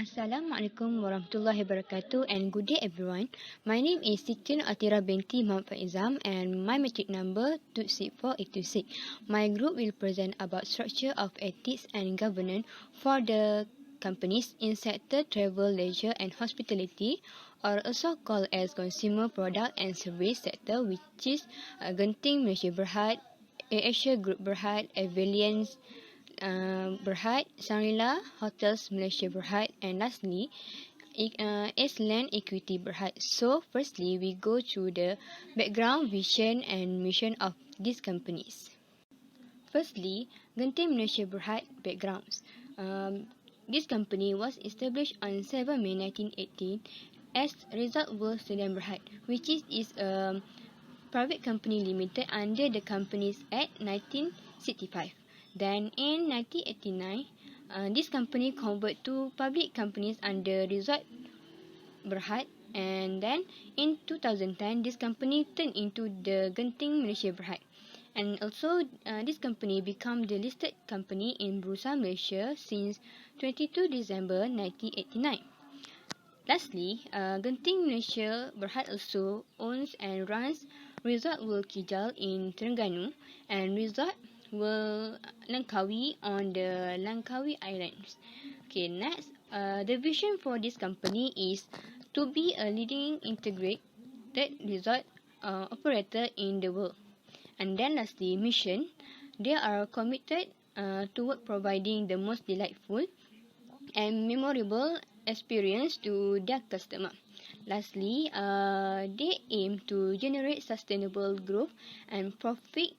Assalamualaikum warahmatullahi wabarakatuh and good day everyone. My name is Atirah binti Faeizam and my matric number 264826. My group will present about structure of ethics and governance for the companies in sector travel, leisure and hospitality, or also called as consumer product and service sector, which is Genting Malaysia Berhad, Asia Group Berhad, Avilions Berhad, Shangri-La Hotels Malaysia Berhad, and lastly, Land Equity Berhad. So, firstly, we go through the background, vision, and mission of these companies. Firstly, Genting Malaysia Berhad backgrounds. This company was established on 7 May 1918 as Result World Stadium Berhad, which is a private company limited under the Companies Act 1965. Then in 1989, this company converted to public companies under Resort Berhad, and then in 2010 this company turned into the Genting Malaysia Berhad, and also this company became the listed company in Bursa Malaysia since 22 December 1989. Lastly, Genting Malaysia Berhad also owns and runs Resort World Kijal in Terengganu and Resort World Langkawi on the Langkawi Islands. Okay, next, the vision for this company is to be a leading integrated resort operator in the world. And then lastly, mission. They are committed toward providing the most delightful and memorable experience to their customer. Lastly, they aim to generate sustainable growth and profit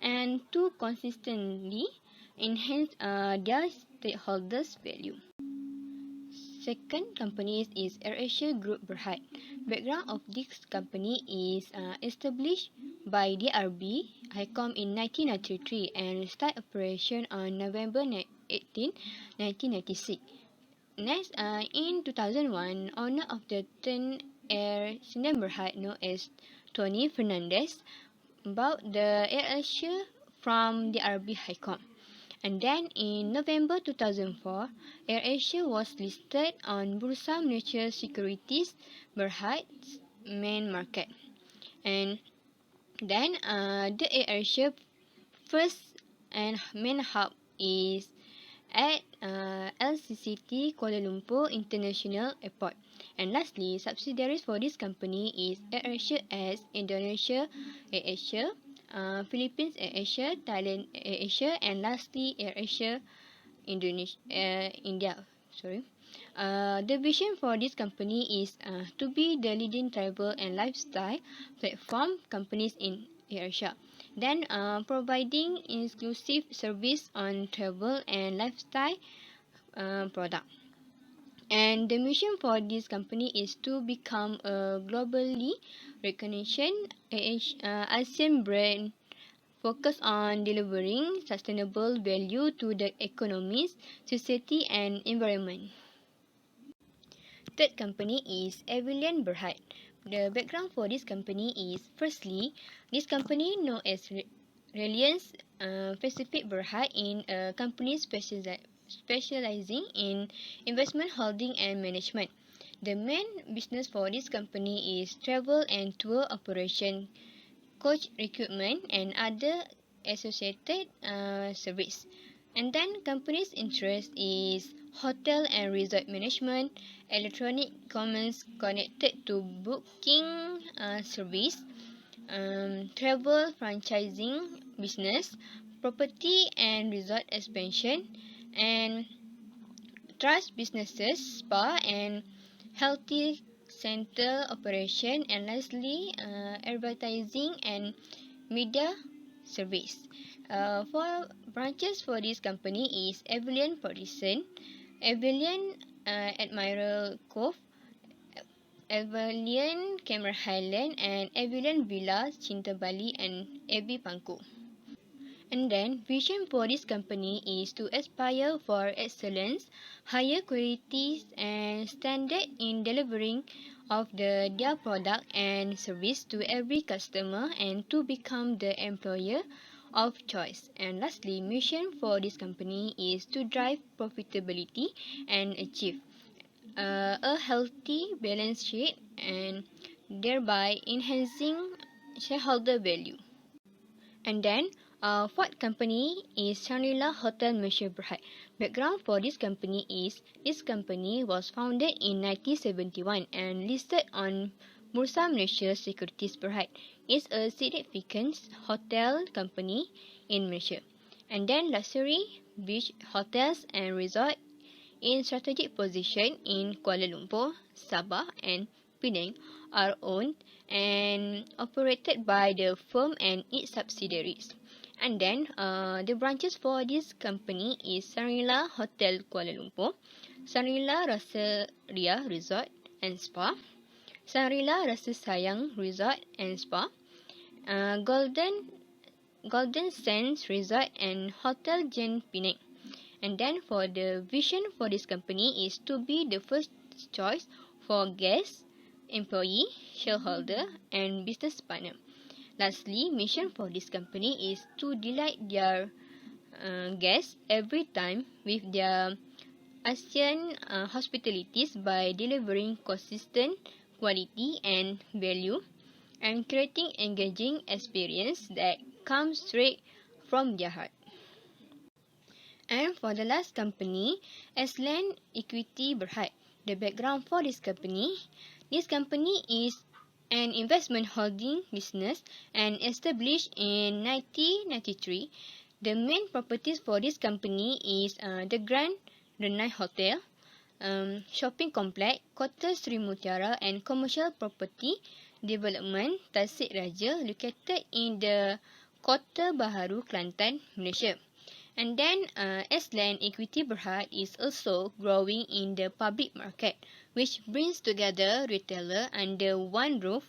and to consistently enhance their stakeholders' value. Second company is AirAsia Group Berhad. Background of this company is established by DRB HICOM in 1993 and start operation on November 18, 1996. Next, in 2001, owner of the Turn Air Sdn Berhad known as Tony Fernandez bought the AirAsia from the RB HICOM. And then in November 2004, AirAsia was listed on Bursa Malaysia Securities Berhad's main market. And then the AirAsia first and main hub is at LCCT Kuala Lumpur International Airport. And lastly, subsidiaries for this company is AirAsia as Indonesia AirAsia, Philippines AirAsia, Thailand AirAsia, and lastly AirAsia India. The vision for this company is to be the leading travel and lifestyle platform companies in AirAsia. Then providing exclusive service on travel and lifestyle product. And the mission for this company is to become a globally recognized ASEAN brand focused on delivering sustainable value to the economies, society and environment. Third company is Avilion Berhad. The background for this company is, firstly, this company known as Reliance Pacific Berhad in a company specializing in investment holding and management. The main business for this company is travel and tour operation, coach recruitment and other associated service. And then company's interest is hotel and resort management, electronic commerce connected to booking service, travel franchising business, property and resort expansion, and trust businesses, spa and healthy center operation, and lastly advertising and media service. For branches for this company is Avilion Patterson, Avilion Admiral Cove, Avilion Cameron Highland, and Avilion Villa Cinta Bali and AB Pangkor. And then vision for this company is to aspire for excellence, higher quality and standard in delivering of their product and service to every customer, and to become the employer of choice. And lastly, mission for this company is to drive profitability and achieve a healthy balance sheet and thereby enhancing shareholder value. And then, fourth company is Shangri-La Hotel Malaysia Berhad. Background for this company is, this company was founded in 1971 and listed on Bursa Malaysia Securities Berhad. It's a significant hotel company in Malaysia. And then luxury beach hotels and resort in strategic position in Kuala Lumpur, Sabah and Penang are owned and operated by the firm and its subsidiaries. And then the branches for this company is Shangri-La Hotel Kuala Lumpur, Shangri-La Rasa Ria Resort and Spa, Shangri-La Rasa Sayang Resort and Spa, Golden Sands Resort and Hotel Jen Penang. And then for the vision for this company is to be the first choice for guests, employee, shareholder and business partner. Lastly, mission for this company is to delight their guests every time with their ASEAN hospitalities by delivering consistent quality and value and creating engaging experience that comes straight from their heart. And for the last company, Azroni Equity Berhad. The background for this company is an investment holding business and established in 1993. The main properties for this company is the Grand Renai Hotel, shopping complex, Kota Sri Mutiara and commercial property development Tasik Raja located in the Kota Baharu, Kelantan, Malaysia. And then Azroni Equity Berhad is also growing in the public market, which brings together retailer under one roof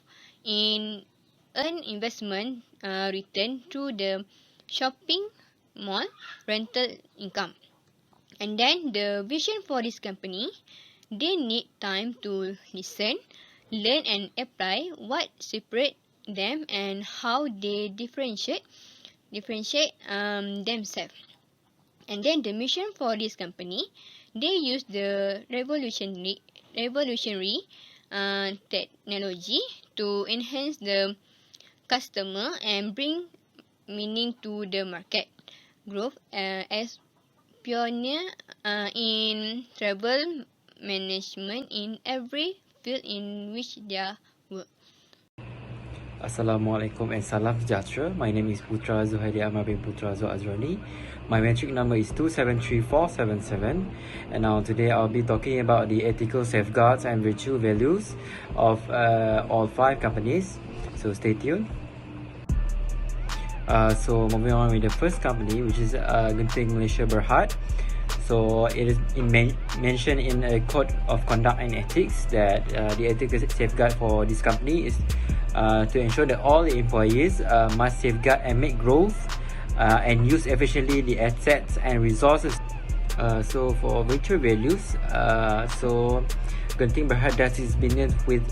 in an investment return through the shopping mall rental income. And then the vision for this company, they need time to listen, learn and apply what separates them and how they differentiate themselves. And then the mission for this company, they use the revolutionary technology to enhance the customer and bring meaning to the market growth as pioneer in travel management in every field in which they work. Assalamualaikum and salam sejahtera. My name is Putra Zuhailie Ammar bin Putra Azroni. My metric number is 273477, and now today I'll be talking about the ethical safeguards and virtue values of all 5 companies. So stay tuned. So moving on with the first company, which is Genting Malaysia Berhad. So it is mentioned in a code of conduct and ethics that the ethical safeguard for this company is to ensure that all the employees must safeguard and make growth and use efficiently the assets and resources. So for virtual values, so Genting Berhad does its business with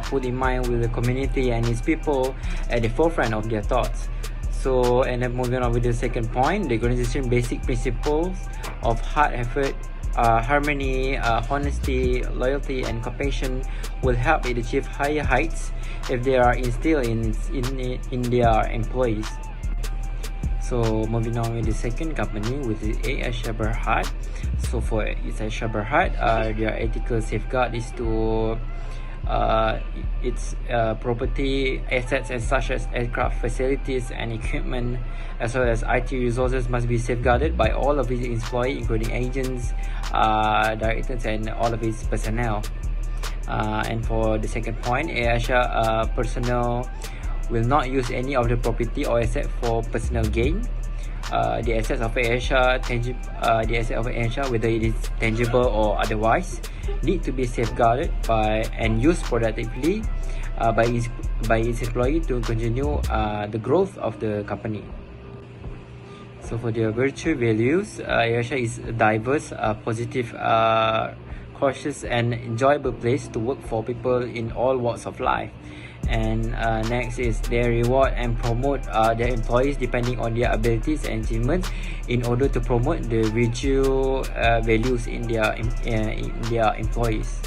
put in mind with the community and its people at the forefront of their thoughts. So, and then moving on with the second point, the organization basic principles of hard effort, harmony, honesty, loyalty and compassion will help it achieve higher heights if they are instilled in their employees. So moving on with the second company, which is Afiqah Berhad. So for Afiqah Berhad, their ethical safeguard is to its property assets and such as aircraft facilities and equipment, as well as IT resources, must be safeguarded by all of its employees, including agents, directors and all of its personnel. And for the second point, Afiqah personnel will not use any of the property or asset for personal gain. The assets of Afiqah, whether it is tangible or otherwise, need to be safeguarded and used productively by its employee to continue the growth of the company. So for their virtue values, Afiqah is a diverse, positive, cautious and enjoyable place to work for people in all walks of life. And next is they reward and promote their employees depending on their abilities and achievements in order to promote the virtue values in their employees.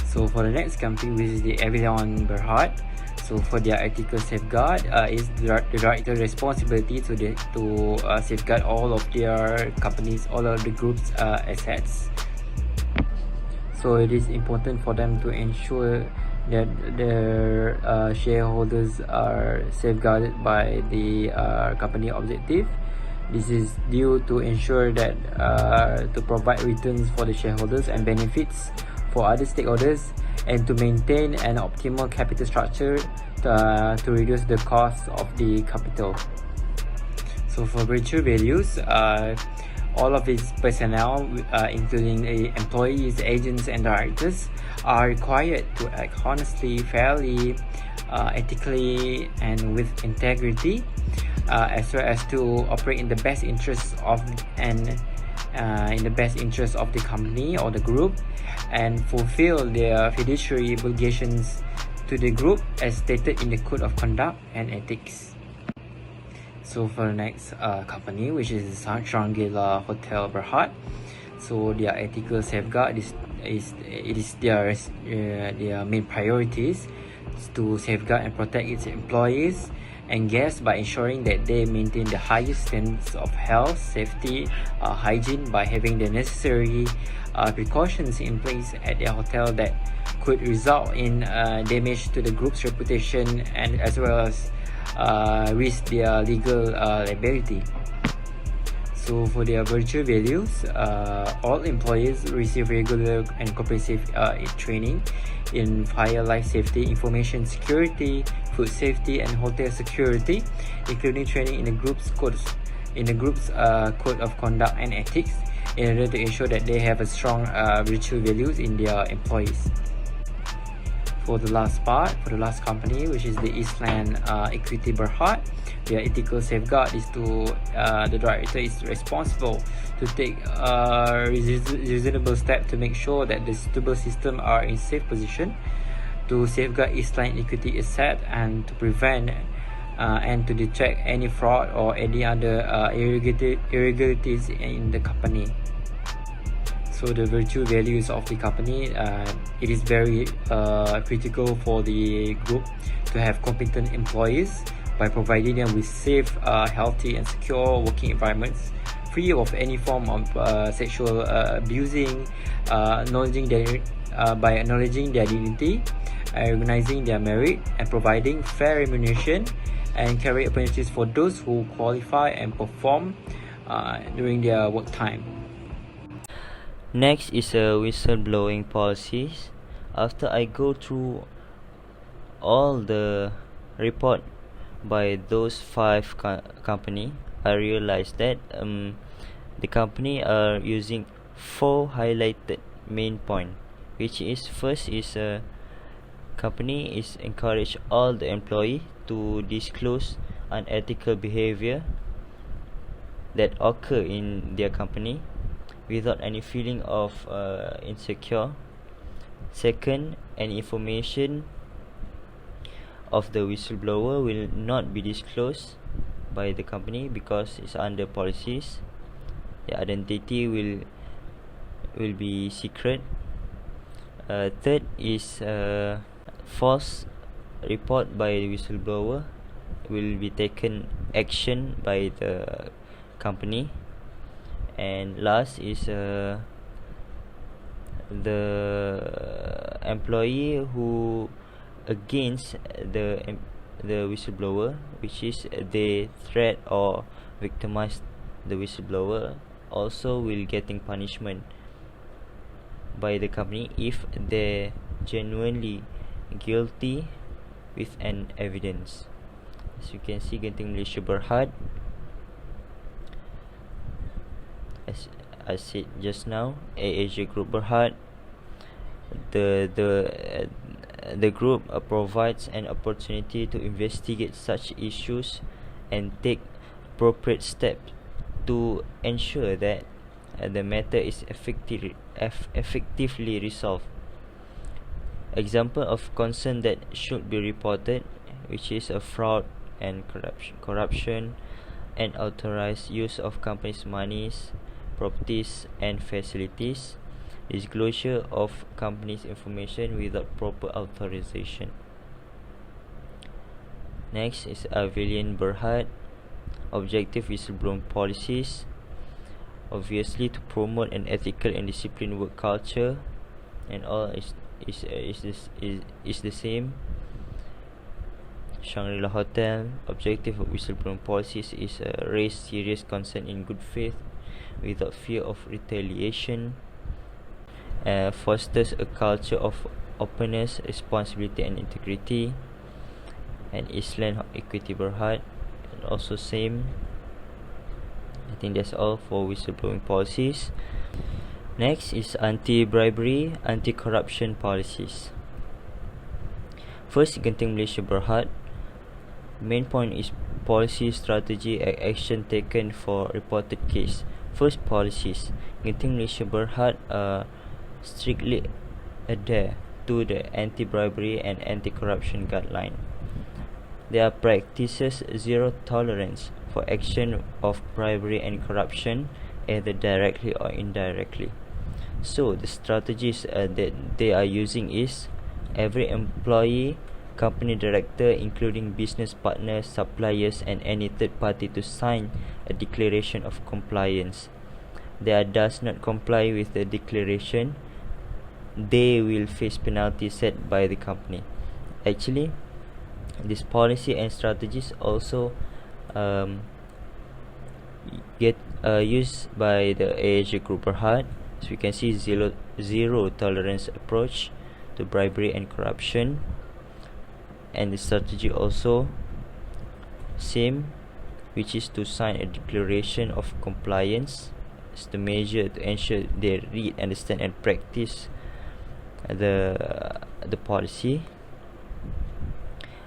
So for the next company, which is the Avion Berhad, so for their ethical safeguard is the director responsibility to safeguard all of their companies, all of the group's assets. So it is important for them to ensure that their shareholders are safeguarded by the company objective. This is due to ensure that to provide returns for the shareholders and benefits for other stakeholders, and to maintain an optimal capital structure to reduce the cost of the capital. So for virtue values, all of its personnel, including employees, agents, and directors, are required to act honestly, fairly, ethically, and with integrity, as well as to operate in the best interest of the company or the group, and fulfill their fiduciary obligations to the group as stated in the Code of Conduct and Ethics. So for the next company, which is Shangri-La Hotel Berhad, so their ethical safeguard is their main priorities to safeguard and protect its employees and guests by ensuring that they maintain the highest standards of health, safety, hygiene by having the necessary precautions in place at their hotel that could result in damage to the group's reputation, and as well as risk their legal liability. So for their virtue values, all employees receive regular and comprehensive training in fire, life safety, information security, food safety, and hotel security, including training in the group's code of conduct and ethics, in order to ensure that they have a strong virtue values in their employees. For the last company, which is the Eastland Equity Berhad, their ethical safeguard is to the director is responsible to take reasonable steps to make sure that the suitable systems are in safe position to safeguard Eastland equity asset, and to prevent and to detect any fraud or any other irregularities in the company. So the virtue values of the company, it is very critical for the group to have competent employees by providing them with safe, healthy, and secure working environments, free of any form of sexual abusing, by acknowledging their dignity, recognizing their merit, and providing fair remuneration and career opportunities for those who qualify and perform during their work time. Next is whistleblowing policies. After I go through all the report by those 5 company, I realized that the company are using 4 highlighted main point, which is first is company is encourage all the employee to disclose unethical behavior that occur in their company without any feeling of insecure. Second, any information of the whistleblower will not be disclosed by the company because it's under policies. The identity will be secret. Third is false report by the whistleblower will be taken action by the company. And last is the employee who against the whistleblower, which is they threat or victimize the whistleblower, also will getting punishment by the company if they genuinely guilty with an evidence. As you can see, Genting Malaysia Berhad, as I said just now, Asia Group Berhad, the group provides an opportunity to investigate such issues and take appropriate steps to ensure that the matter is effectively resolved. Example of concern that should be reported, which is a fraud and corruption, unauthorized use of companies' monies, properties and facilities, disclosure of companies' information without proper authorization. Next is Avilian Berhad. Objective whistleblowing policies, obviously to promote an ethical and disciplined work culture, and all is the same. Shangri-La Hotel. Objective of whistleblowing policies is raise serious concern in good faith without fear of retaliation, fosters a culture of openness, responsibility and integrity. And Island Equity Berhad, also same. I think that's all for whistleblowing policies. Next is anti-bribery, anti-corruption policies. First, Genting Malaysia Berhad. Main point is policy, strategy and action taken for reported case. First, policies. Genting Malaysia Berhad strictly adhere to the anti-bribery and anti-corruption guideline. There practices zero tolerance for action of bribery and corruption, either directly or indirectly. So the strategies that they are using is every employee, company director, including business partners, suppliers and any third party, to sign a declaration of compliance. They does not comply with the declaration, they will face penalty set by the company. Actually, this policy and strategies also get used by the AAJ Group Berhad. So we can see zero tolerance approach to bribery and corruption, and the strategy also same, which is to sign a declaration of compliance as the measure to ensure they read, understand and practice the policy.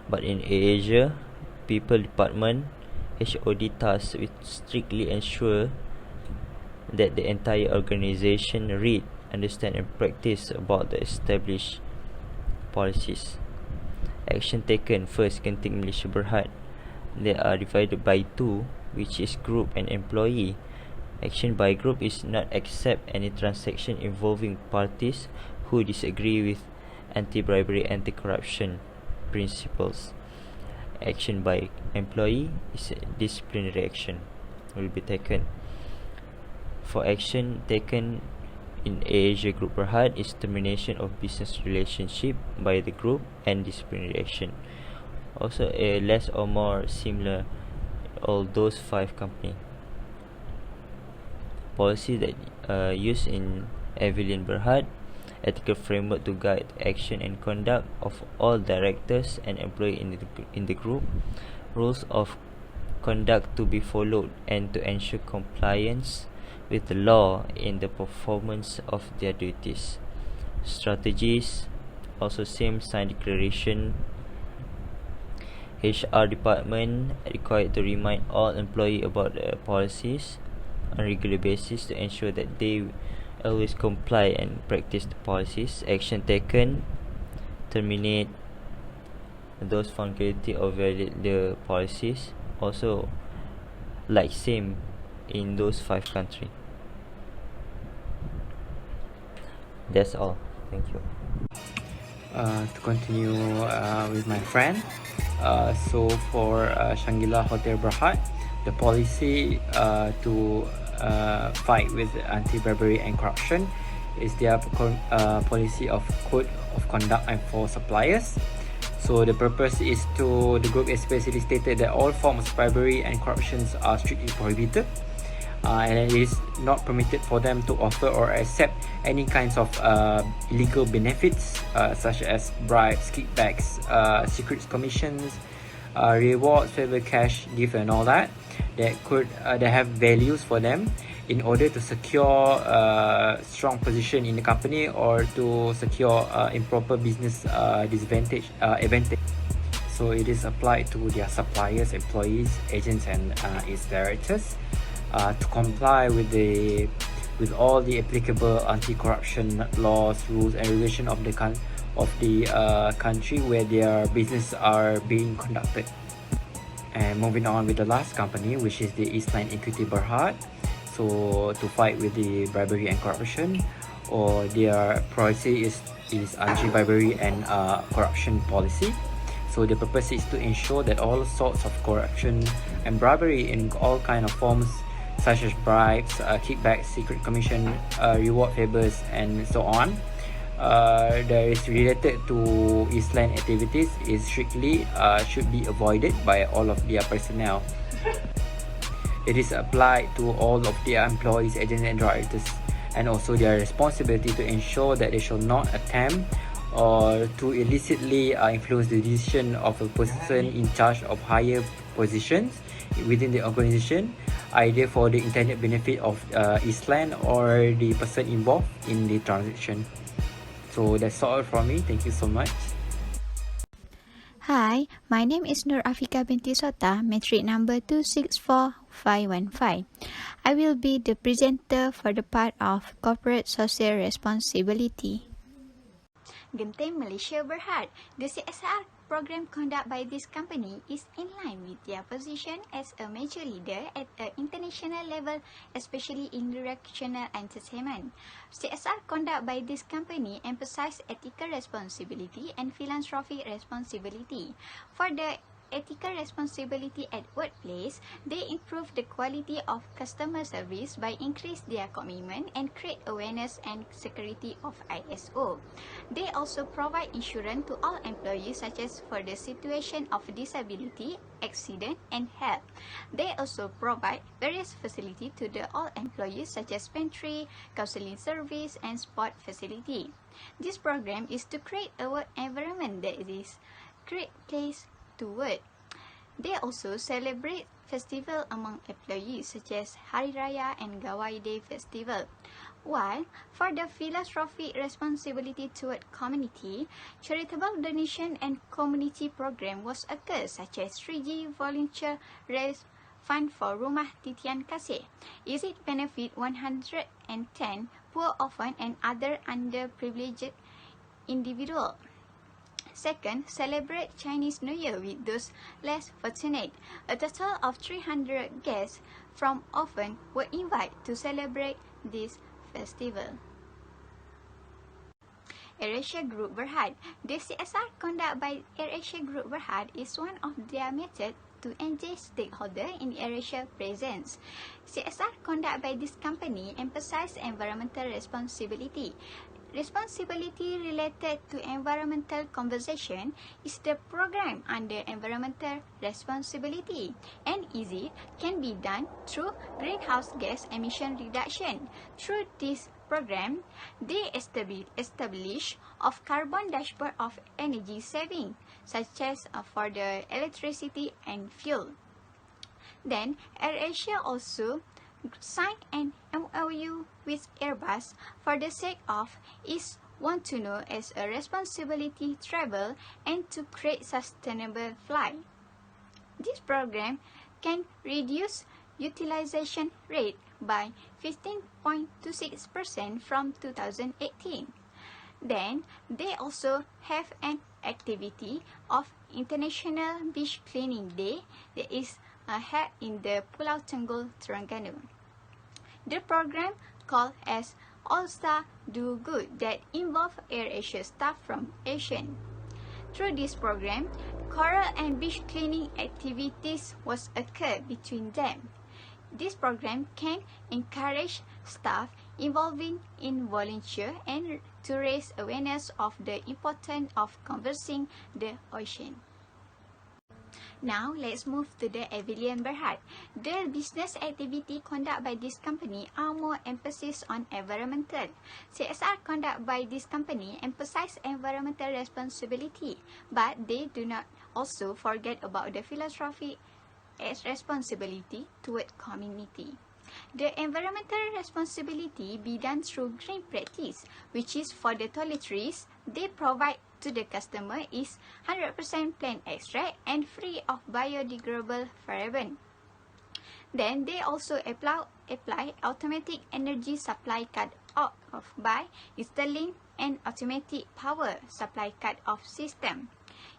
But in Asia, People Department HOD tasked with strictly ensure that the entire organization read, understand and practice about the established policies. Action taken. First, Genting Malaysia Berhad. They are divided by two, which is group and employee. Action by group is not accept any transaction involving parties who disagree with anti-bribery, anti-corruption principles. Action by employee is a disciplinary action will be taken. For action taken in Asia Group Berhad is termination of business relationship by the group and disciplinary action. Also a less or more similar all those 5 company. Policy that used in Avilian Berhad. Ethical framework to guide action and conduct of all directors and employees in the group. Rules of conduct to be followed and to ensure compliance with the law in the performance of their duties. Strategies also same, sign declaration. HR department required to remind all employees about the policies on a regular basis to ensure that they always comply and practice the policies. Action taken, terminate those found guilty or violate the policies. Also like same in those 5 countries. That's all. Thank you. To continue with my friend, so for Shangri-La Hotel Berhad, the policy to fight with anti-bribery and corruption is their policy of code of conduct and for suppliers. So the purpose is to, the group especially stated that all forms of bribery and corruptions are strictly prohibited, and it is not permitted for them to offer or accept any kinds of illegal benefits such as bribes, kickbacks, secret commissions, rewards, favor cash gift and all that could that have values for them in order to secure strong position in the company or to secure improper business advantage. So it is applied to their suppliers, employees, agents and its directors to comply with all the applicable anti-corruption laws, rules and regulation of of the country where their business are being conducted. And moving on with the last company, which is the Eastline Equity Berhad. So to fight with the bribery and corruption, or their policy is anti-bribery and corruption policy. So the purpose is to ensure that all sorts of corruption and bribery in all kind of forms, such as bribes, kickbacks, secret commission, reward favors, and so on, that is related to Eastline activities is strictly should be avoided by all of their personnel. It is applied to all of their employees, agents, and directors, and also their responsibility to ensure that they shall not attempt or to illicitly influence the decision of a person in charge of higher positions within the organization, either for the intended benefit of Eastland or the person involved in the transaction. So that's all from me. Thank you so much. Hi, my name is Afiqah Bt Sotar, metric number 264515. I will be the presenter for the part of corporate social responsibility. Genting Malaysia Berhad. The CSR program conducted by this company is in line with their position as a major leader at an international level, especially in recreational entertainment. CSR conducted by this company emphasize ethical responsibility and philanthropic responsibility. For the ethical responsibility at workplace, they improve the quality of customer service by increase their commitment and create awareness and security of ISO. They also provide insurance to all employees, such as for the situation of disability, accident, and health. They also provide various facilities to the all employees, such as pantry, counseling service, and sport facility. This program is to create a work environment that is great place to work. They also celebrate festival among employees, such as Hari Raya and Gawai Day Festival. While for the philanthropic responsibility toward community, charitable donation and community program was occurred, such as 3G volunteer raise fund for Rumah Titian Kasih. Is it benefit 110 poor orphan and other underprivileged individual. Second, celebrate Chinese New Year with those less fortunate. A total of 300 guests from orphan were invited to celebrate this festival. AirAsia Group Berhad. The CSR conducted by AirAsia Group Berhad is one of their methods to engage stakeholders in AirAsia presence. CSR conducted by this company emphasizes environmental responsibility. Responsibility related to environmental conservation is the program under environmental responsibility, and easy can be done through greenhouse gas emission reduction. Through this program, they establish of carbon dashboard of energy saving, such as for the electricity and fuel. Then AirAsia also signed an MOU with Airbus for the sake of is want to know as a responsibility travel and to create sustainable flight. This program can reduce utilization rate by 15.26% from 2018. Then they also have an activity of International Beach Cleaning Day that is held in the Pulau Tenggol, Terengganu. The program called as All Star Do Good that involve AirAsia staff from Asian. Through this program, coral and beach cleaning activities was occurred between them. This program can encourage staff involving in volunteer and to raise awareness of the importance of conserving the ocean. Now, let's move to the Pavilion Berhad. The business activity conducted by this company are more emphasis on environmental. CSR conducted by this company emphasize environmental responsibility, but they do not also forget about the philanthropic responsibility toward community. The environmental responsibility be done through green practice, which is for the toiletries they provide to the customer is 100% plant extract and free of biodegradable paraben. Then they also apply automatic energy supply cut out of by installing an automatic power supply cut-off system.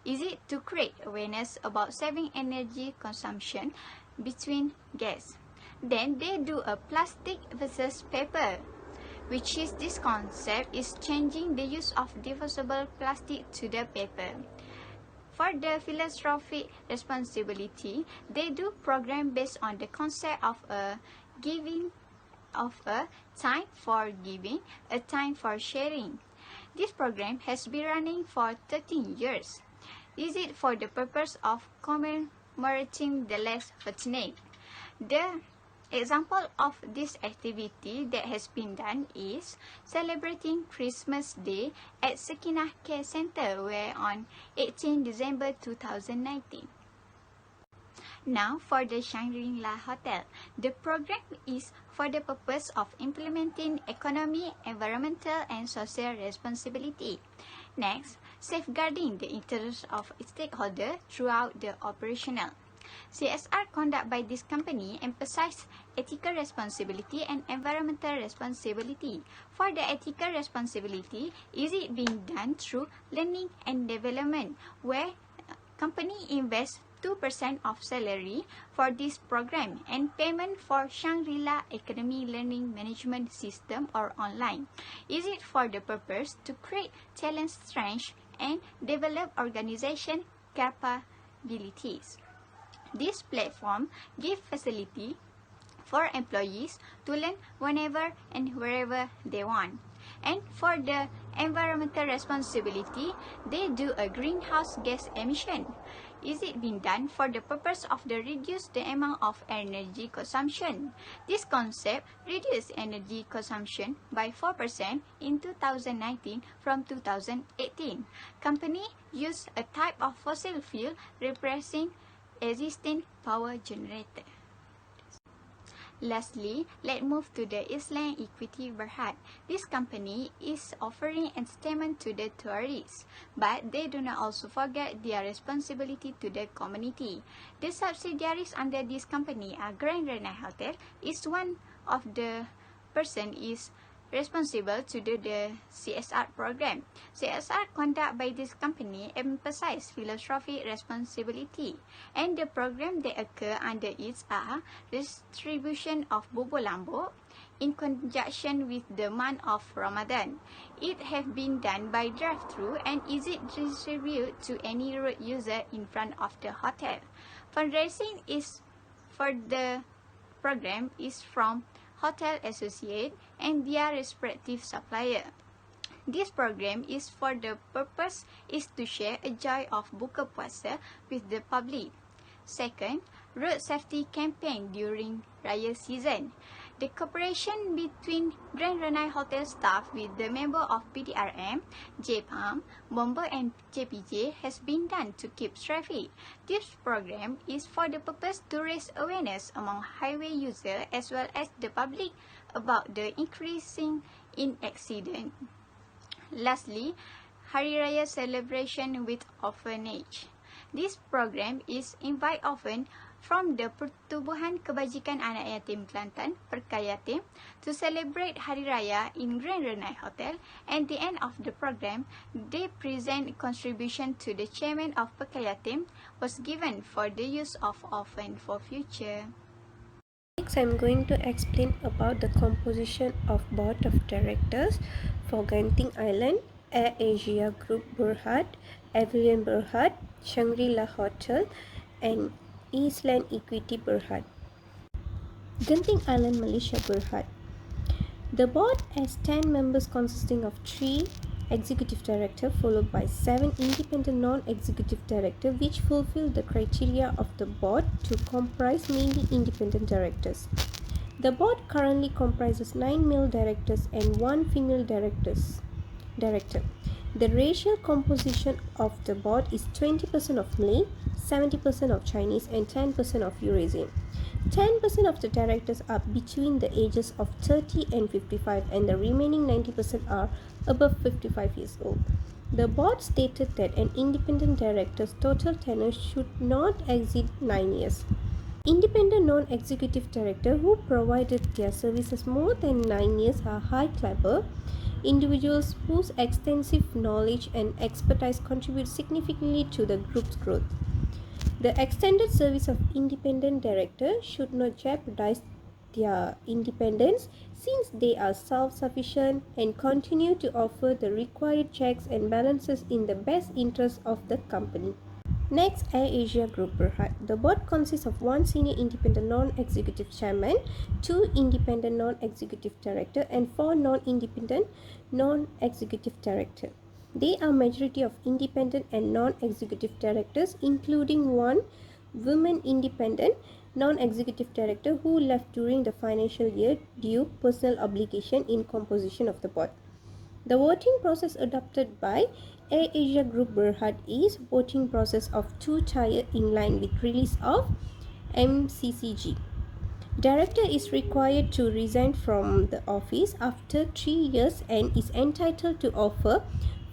Is it to create awareness about saving energy consumption between guests? Then they do a plastic versus paper, which is this concept is changing the use of disposable plastic to the paper. For the philanthropic responsibility, they do program based on the concept of a giving of a time for giving, a time for sharing. This program has been running for 13 years. Is it for the purpose of commemorating the less fortunate? The example of this activity that has been done is celebrating Christmas Day at Sakinah Care Center, where on 18 December 2019. Now for the Shangri-La Hotel. The program is for the purpose of implementing economic, environmental and social responsibility. Next, safeguarding the interests of stakeholders throughout the operational. CSR conduct by this company emphasize ethical responsibility and environmental responsibility. For the ethical responsibility, is it being done through learning and development, where company invests 2% of salary for this program and payment for Shangri-La Academy Learning Management System or online. Is it for the purpose to create talent strength and develop organization capabilities? This platform gives facility for employees to learn whenever and wherever they want. And for the environmental responsibility, they do a greenhouse gas emission. Is it being done for the purpose of the reduce the amount of energy consumption? This concept reduced energy consumption by 4% in 2019 from 2018. Company use a type of fossil fuel replacing existing power generator. Lastly, let's move to the Islam Equity Berhad. This company is offering entertainment to the tourists, but they do not also forget their responsibility to the community. The subsidiaries under this company are Grand Renai Hotel. Is one of the person is responsible to do the CSR program. CSR conduct by this company emphasize philanthropic responsibility, and the program that occur under it are distribution of bubur lambuk in conjunction with the month of Ramadan. It have been done by drive-through and is it distributed to any road user in front of the hotel. Fundraising is for the program is from hotel associate and their respective supplier. This program is for the purpose is to share a joy of buka puasa with the public. Second, road safety campaign during Raya season. The cooperation between Grand Renai Hotel staff with the member of PDRM, JPAM, Bomber and JPJ has been done to keep traffic. This program is for the purpose to raise awareness among highway users as well as the public about the increasing in accident. Lastly, Hari Raya celebration with orphanage. This program is invite orphan from the Pertubuhan Kebajikan Anak Yatim Kelantan, Perkayatim, to celebrate Hari Raya in Grand Renai Hotel. At the end of the program, they present contribution to the chairman of Perkayatim was given for the use of orphan for future. Next, I'm going to explain about the composition of board of directors for Genting Island, Air Asia Group Berhad, Avian Berhad, Shangri-La Hotel, and Eastland Equity Berhad. Genting Island, Malaysia Berhad. The board has 10 members consisting of 3 executive directors followed by 7 independent non-executive directors which fulfill the criteria of the board to comprise mainly independent directors. The board currently comprises 9 male directors and 1 female director. The racial composition of the board is 20% of Malay, 70% of Chinese and 10% of Eurasian. 10% of the directors are between the ages of 30 and 55 and the remaining 90% are above 55 years old. The board stated that an independent director's total tenure should not exceed 9 years. Independent non-executive director who provided their services more than 9 years are high caliber individuals whose extensive knowledge and expertise contribute significantly to the group's growth. The extended service of independent director should not jeopardize their independence since they are self-sufficient and continue to offer the required checks and balances in the best interest of the company. Next, Air Asia Group Berhad. The board consists of one senior independent non-executive chairman, two independent non-executive director, and four non-independent non-executive director. They are majority of independent and non-executive directors, including one women independent non-executive director who left during the financial year due personal obligation in composition of the board. The voting process adopted by Air Asia Group Berhad is voting process of two-tier in line with release of MCCG. Director is required to resign from the office after 3 years and is entitled to offer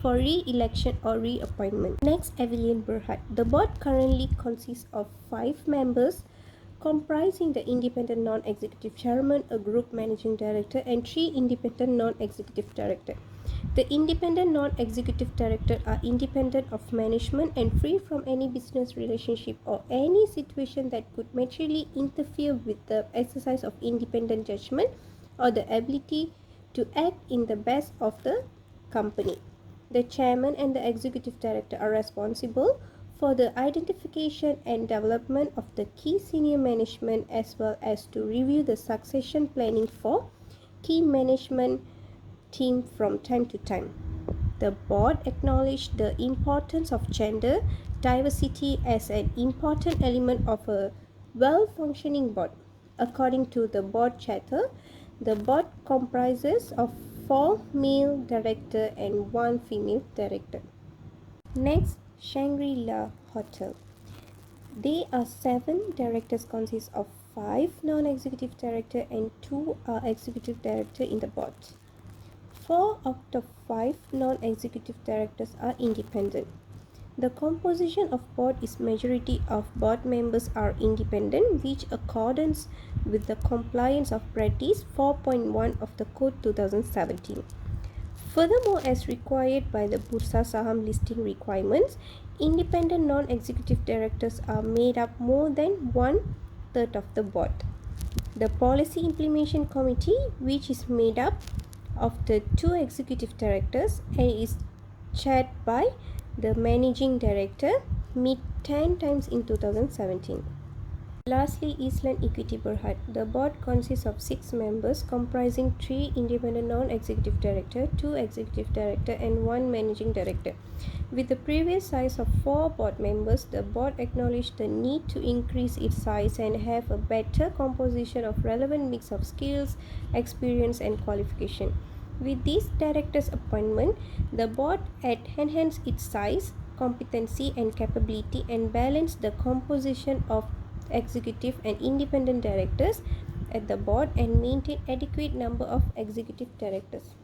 for re-election or reappointment. Next, Avilian Berhad. The board currently consists of 5 members comprising the independent non-executive chairman, a group managing director, and 3 independent non-executive directors. The independent non-executive directors are independent of management and free from any business relationship or any situation that could materially interfere with the exercise of independent judgment or the ability to act in the best of the company. The chairman and the executive director are responsible for the identification and development of the key senior management as well as to review the succession planning for key management team from time to time. The board acknowledged the importance of gender diversity as an important element of a well-functioning board. According to the board charter, the board comprises of 4 male directors and 1 female director. Next, Shangri-La Hotel. They are 7 directors consist of 5 non-executive directors and 2 are executive directors in the board. 4 out of 5 non-executive directors are independent. The composition of board is majority of board members are independent, which accordance with the compliance of practice 4.1 of the Code 2017. Furthermore, as required by the Bursa Saham listing requirements, independent non-executive directors are made up more than 1/3 of the board. The Policy Implementation Committee, which is made up of the 2 executive directors and is chaired by the managing director, meet 10 times in 2017. Lastly, Eastland Equity Berhad. The board consists of 6 members comprising 3 independent non-executive director, 2 executive director and 1 managing director. With the previous size of 4 board members, the board acknowledged the need to increase its size and have a better composition of relevant mix of skills, experience and qualification. With this director's appointment, the board enhanced its size, competency and capability and balanced the composition of executive and independent directors at the board and maintain adequate number of executive directors.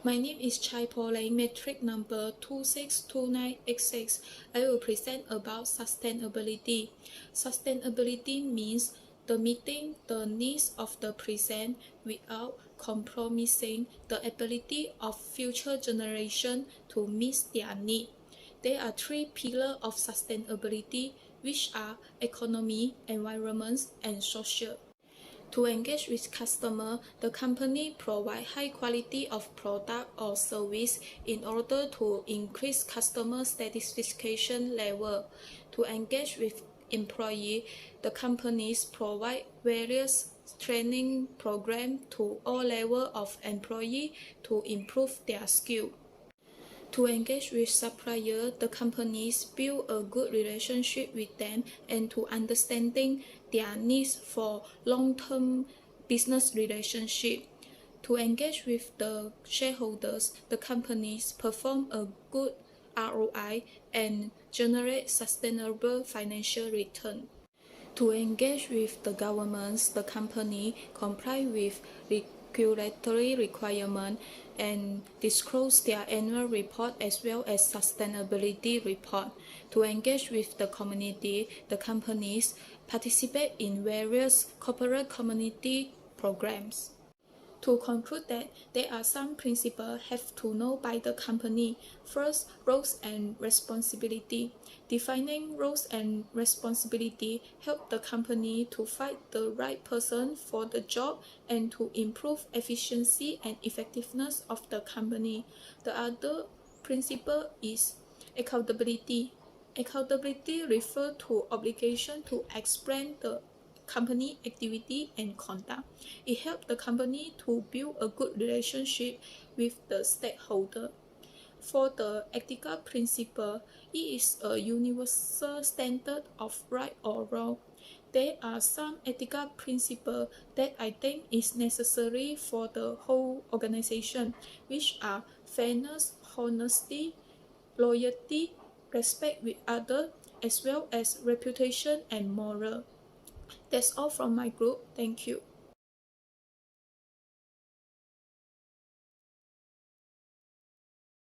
My name is Poh Leng, metric number 262986. I will present about sustainability. Sustainability means the meeting the needs of the present without compromising the ability of future generations to meet their need. There are 3 pillars of sustainability, which are economy, environment, and social. To engage with customers, the company provides high quality of product or service in order to increase customer satisfaction level. To engage with employees, the companies provide various training programs to all levels of employees to improve their skill. To engage with suppliers, the companies build a good relationship with them and to understanding their needs for long-term business relationship. To engage with the shareholders, the companies perform a good ROI and generate sustainable financial return. To engage with the governments, the company comply with regulatory requirements and disclose their annual report as well as sustainability report. To engage with the community, the companies participate in various corporate community programs. To conclude that there are some principles have to know by the company. First, roles and responsibility. Defining roles and responsibility help the company to find the right person for the job and to improve efficiency and effectiveness of the company. The other principle is accountability. Accountability refers to obligation to explain the company activity and conduct. It helps the company to build a good relationship with the stakeholder. For the ethical principle, it is a universal standard of right or wrong. There are some ethical principles that I think is necessary for the whole organization, which are fairness, honesty, loyalty, respect with others, as well as reputation and moral. That's all from my group. Thank you.